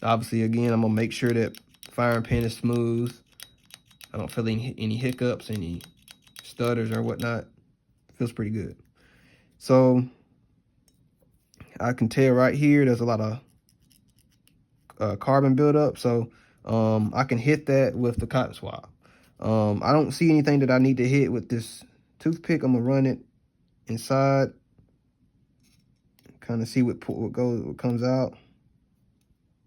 Obviously, again, I'm gonna make sure that firing pin is smooth. I don't feel any hiccups, any stutters or whatnot. Feels pretty good. So I can tell right here there's a lot of carbon buildup, so I can hit that with the cotton swab. I don't see anything that I need to hit with this toothpick. I'm gonna run it inside, kind of see what comes out,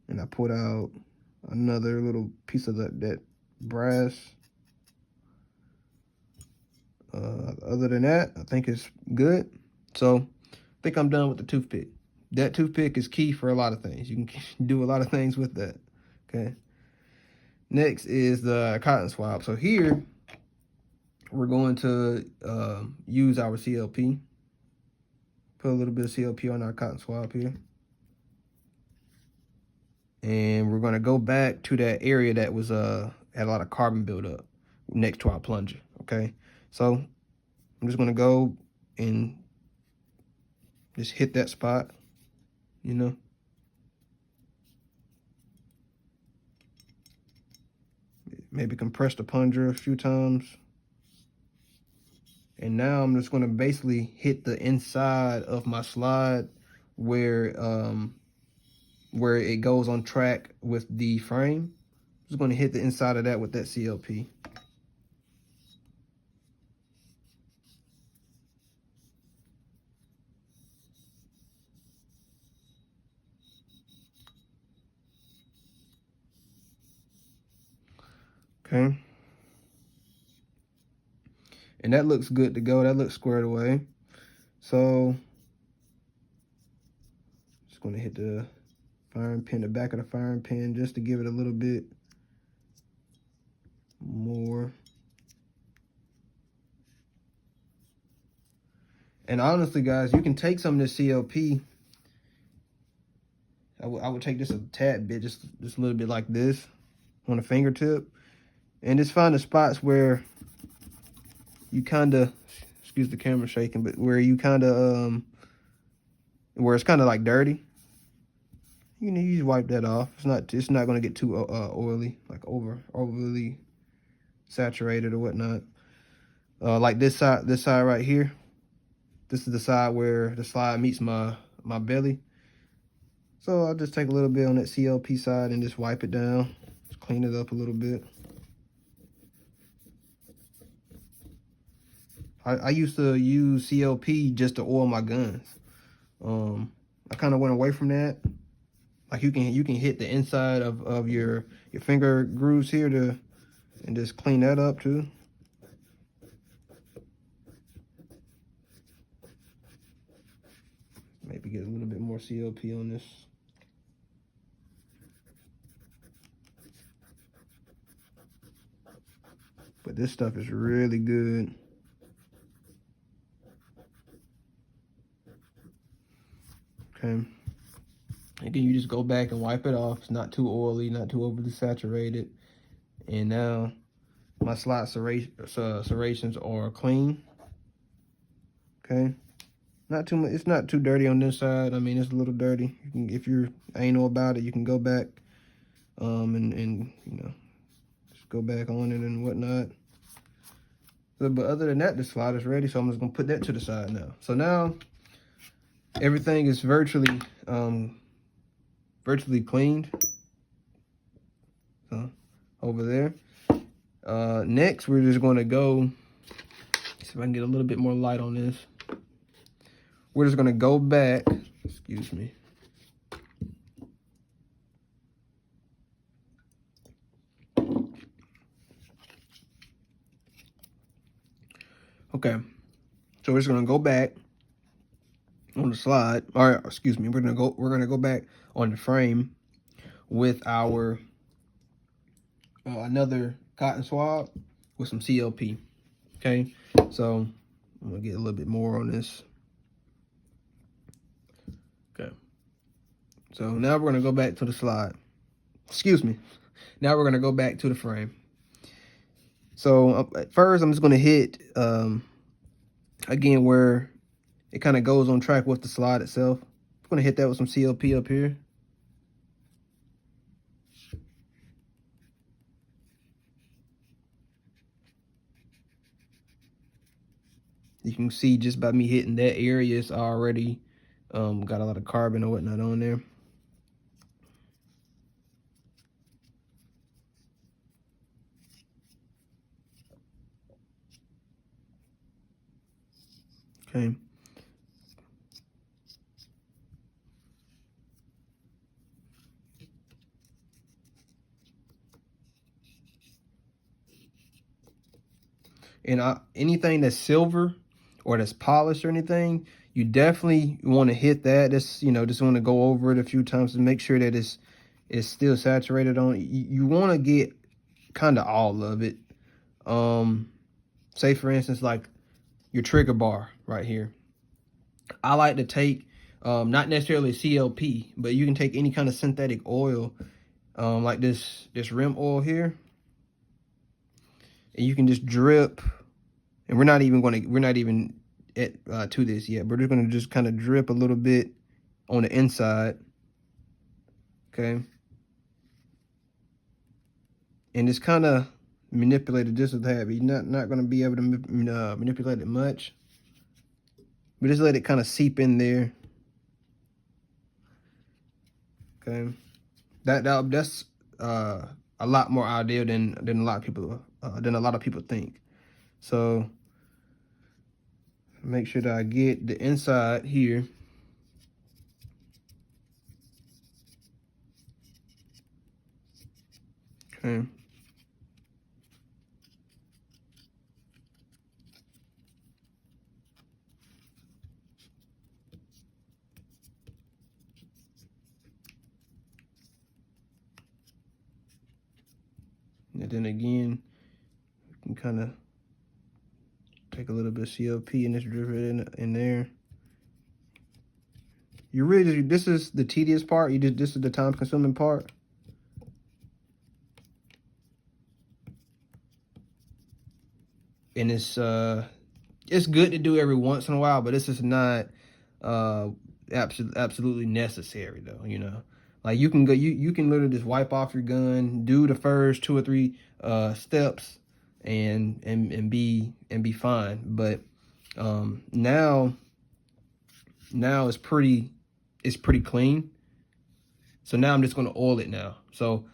and I put out another little piece of that brass. Other than that, I think it's good. So I think I'm done with the toothpick. That toothpick is key for a lot of things. You can do a lot of things with that. Okay. Next is the cotton swab. So here we're going to use our CLP. Put a little bit of CLP on our cotton swab here. And we're going to go back to that area that was had a lot of carbon buildup next to our plunger. Okay. So I'm just going to go and just hit that spot, you know. Maybe compress the plunger a few times. And now I'm just going to basically hit the inside of my slide where it goes on track with the frame. I'm just going to hit the inside of that with that CLP. Okay. And that looks good to go. That looks squared away. So just going to hit the firing pin, the back of the firing pin, just to give it a little bit more. And honestly, guys, you can take some of this CLP. I would take this a tad bit, just a little bit like this on the fingertip. And just find the spots where you kind of, excuse the camera shaking, but where you kind of, where it's kind of like dirty. You know, you just wipe that off. It's not going to get too oily, like overly saturated or whatnot. Like this side right here. This is the side where the slide meets my belly. So I'll just take a little bit on that CLP side and just wipe it down. Just clean it up a little bit. I used to use CLP just to oil my guns. I kind of went away from that. Like you can hit the inside of your finger grooves here and just clean that up too. Maybe get a little bit more CLP on this. But this stuff is really good. Okay. Again, you just go back and wipe it off. It's not too oily, not too overly saturated. And now my slide serrations are clean. Okay. Not too much. It's not too dirty on this side. I mean, it's a little dirty. You can, if you're anal about it, you can go back and you know, just go back on it and whatnot. But other than that, the slide is ready. So I'm just gonna put that to the side now. So now everything is virtually cleaned. So over there. Next, we're just going to go. See if I can get a little bit more light on this. We're just going to go back. Excuse me. Okay. So we're just going to go back on the slide. Or excuse me. We're going to go back on the frame with our another cotton swab with some CLP. Okay. So I'm going to get a little bit more on this. Okay. So now we're going to go back to the slide. Excuse me. Now we're going to go back to the frame. So at first I'm just going to hit, again, where it kind of goes on track with the slide itself. I'm going to hit that with some CLP up here. You can see just by me hitting that area, it's already got a lot of carbon or whatnot on there. Okay. And anything that's silver or that's polished or anything, you definitely want to hit that. Just, you know, just want to go over it a few times to make sure that it's still saturated on. You want to get kind of all of it. Say for instance, like your trigger bar right here. I like to take not necessarily CLP, but you can take any kind of synthetic oil, like this rim oil here, and you can just drip. And we're not even at to this yet. We're just gonna just kind of drip a little bit on the inside, okay? And it's kind of manipulated just with that. You're not gonna be able to manipulate it much, but just let it kind of seep in there, okay? That's a lot more ideal than a lot of people think. So make sure that I get the inside here. Okay. And then again, you can kind of take a little bit of CLP and just drip it in there. You really just, this is the tedious part. This is the time consuming part. And it's good to do every once in a while, but this is not absolutely necessary though, you know. Like you can literally just wipe off your gun, do the first 2 or 3 steps and be fine. But now it's pretty clean. So now I'm just going to oil it now. So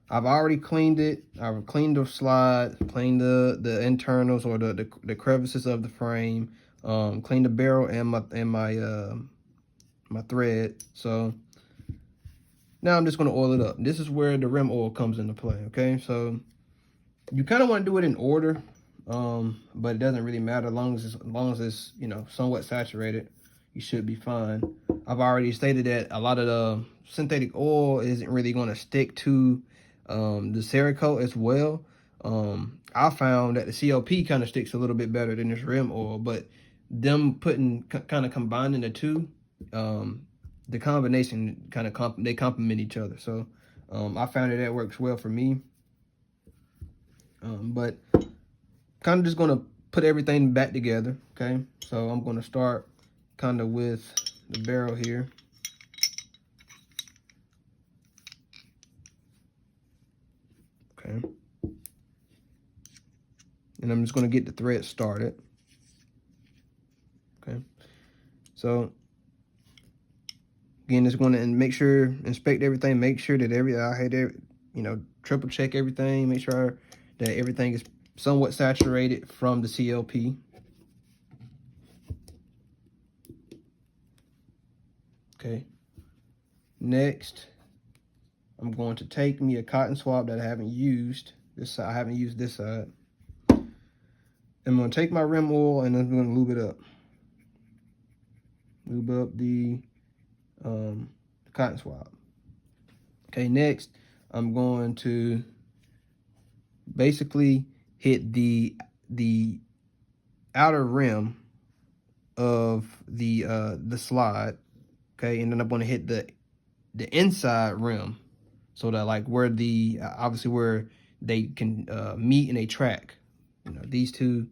I've already cleaned it. I've cleaned the slide, cleaned the internals or the crevices of the frame, cleaned the barrel and my thread. So now I'm just going to oil it up. This is where the rim oil comes into play, okay? So you kind of want to do it in order, but it doesn't really matter as long as it's, you know, somewhat saturated. You should be fine. I've already stated that a lot of the synthetic oil isn't really going to stick to the Cerakote as well. I found that the CLP kind of sticks a little bit better than this rim oil, but them kind of combining the two, the combination they complement each other. So I found that works well for me. But kind of just going to put everything back together, okay? So I'm going to start kind of with the barrel here. Okay. And I'm just going to get the thread started. Okay. So again, just going to inspect everything, make sure that triple check everything, make sure that everything is somewhat saturated from the CLP. Okay. Next, I'm going to take me a cotton swab that I haven't used. I haven't used this side. I'm going to take my rim oil and I'm going to lube it up. Lube up the cotton swab. Okay, next, I'm going to basically hit the outer rim of the slide. Okay, and then I'm going to hit the inside rim, so that like where obviously where they can meet and they track. You know, these two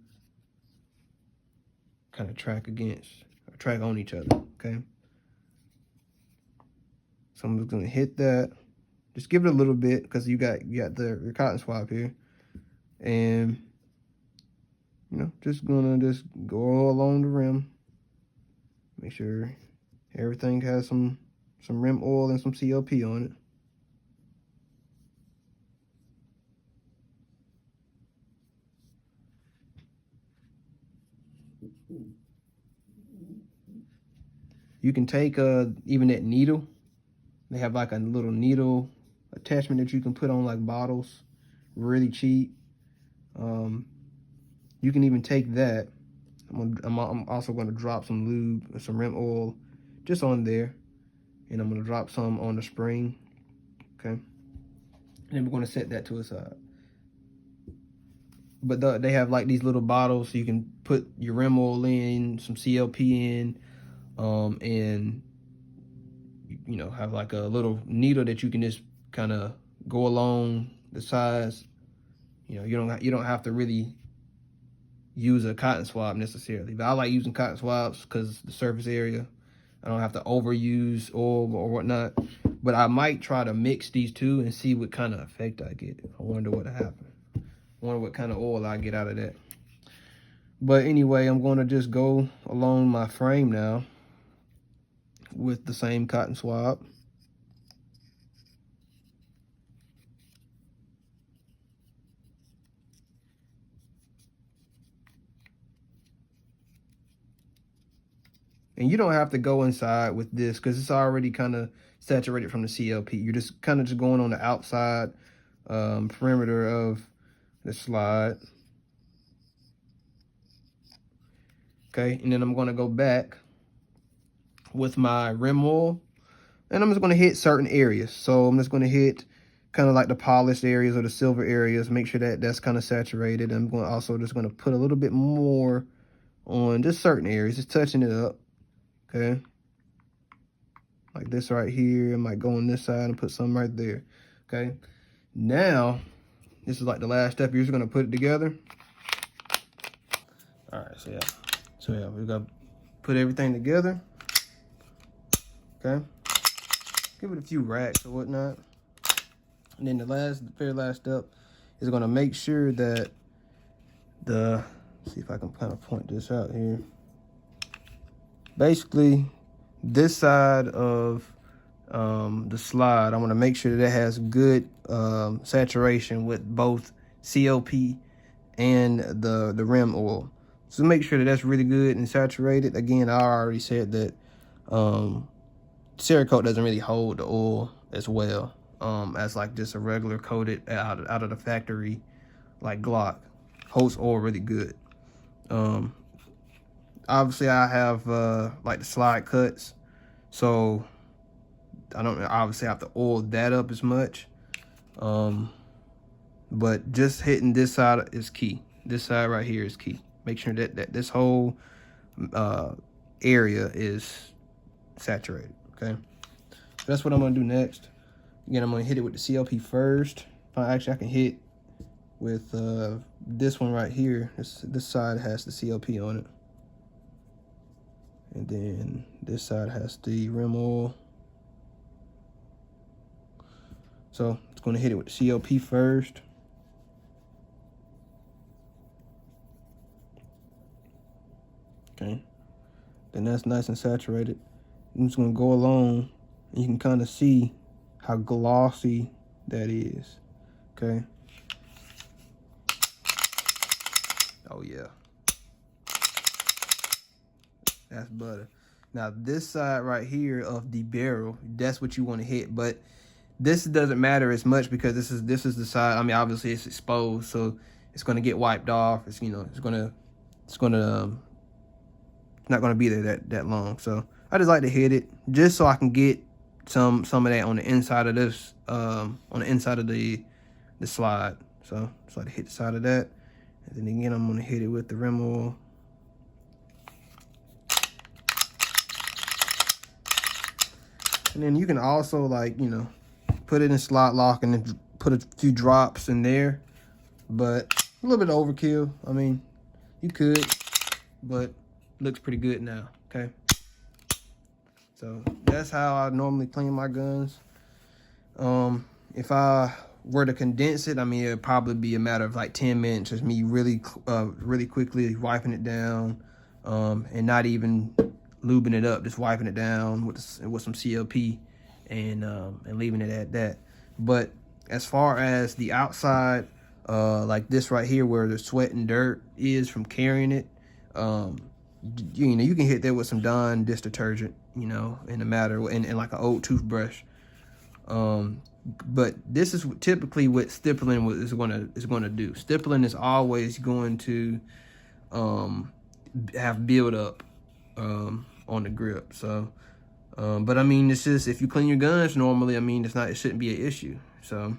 kind of track on each other. Okay, so I'm just going to hit that. Just give it a little bit because you got your cotton swab here, and you know, just gonna just go along the rim. Make sure everything has some rim oil and some CLP on it. You can take even that needle. They have like a little needle attachment that you can put on like bottles, really cheap. You can even take that. I'm also going to drop some lube and some rim oil just on there, and I'm going to drop some on the spring. Okay, and then we're going to set that to a side. But they have like these little bottles, so you can put your rim oil in, some CLP in, and you know, have like a little needle that you can just kind of go along the sides. You know, you don't have to really use a cotton swab necessarily, but I like using cotton swabs because the surface area, I don't have to overuse oil or whatnot. But I might try to mix these two and see what kind of effect I get. I wonder what happened. I wonder what kind of oil I get out of that. But anyway, I'm going to just go along my frame now with the same cotton swab. And you don't have to go inside with this because it's already kind of saturated from the CLP. You're just kind of just going on the outside perimeter of the slide. Okay, and then I'm going to go back with my rim oil, and I'm just going to hit certain areas. So I'm just going to hit kind of like the polished areas or the silver areas, make sure that that's kind of saturated. I'm going to also just going to put a little bit more on just certain areas, just touching it up. Okay, like this right here. I might go on this side and put some right there. Okay, now this is like the last step. You're just gonna put it together. All right, so yeah, we got to put everything together. Okay, give it a few racks or whatnot, and then the very last step is gonna make sure that see if I can kind of point this out here. Basically, this side of the slide, I want to make sure that it has good saturation with both CLP and the rim oil. So make sure that that's really good and saturated. Again, I already said that Cerakote doesn't really hold the oil as well as like just a regular coated out of the factory like Glock. Holds oil really good. Obviously, I have like the slide cuts, so I don't obviously have to oil that up as much. But just hitting this side is key. This side right here is key. Make sure that this whole area is saturated. Okay, so that's what I'm gonna do next. Again, I'm gonna hit it with the CLP first. Actually, I can hit with this one right here. This side has the CLP on it. And then this side has the rim oil. So it's going to hit it with the CLP first. Okay. Then that's nice and saturated. I'm just going to go along, and you can kind of see how glossy that is. Okay. Oh yeah. That's butter. Now this side right here of the barrel, that's what you want to hit, but this doesn't matter as much because this is the side. I mean, obviously it's exposed, so it's gonna get wiped off. It's it's not gonna be there that long. So I just like to hit it just so I can get some of that on the inside of this on the inside of the slide. So just like to hit the side of that, and then again I'm gonna hit it with the rim oil. And then you can also, like, put it in slot lock and then put a few drops in there. But a little bit of overkill. I mean, you could, but looks pretty good now, okay? So that's how I normally clean my guns. If I were to condense it, I mean, it'd probably be a matter of like 10 minutes, just me really quickly wiping it down, and not even lubing it up, just wiping it down with some CLP, and leaving it at that. But as far as the outside, like this right here where the sweat and dirt is from carrying it, you know, you can hit that with some Dawn dish detergent, you know, in a matter, and like an old toothbrush. But this is typically what stippling is gonna do. Stippling is always going to have build up on the grip. So, but I mean, it's just, if you clean your guns normally, I mean, it shouldn't be an issue. So.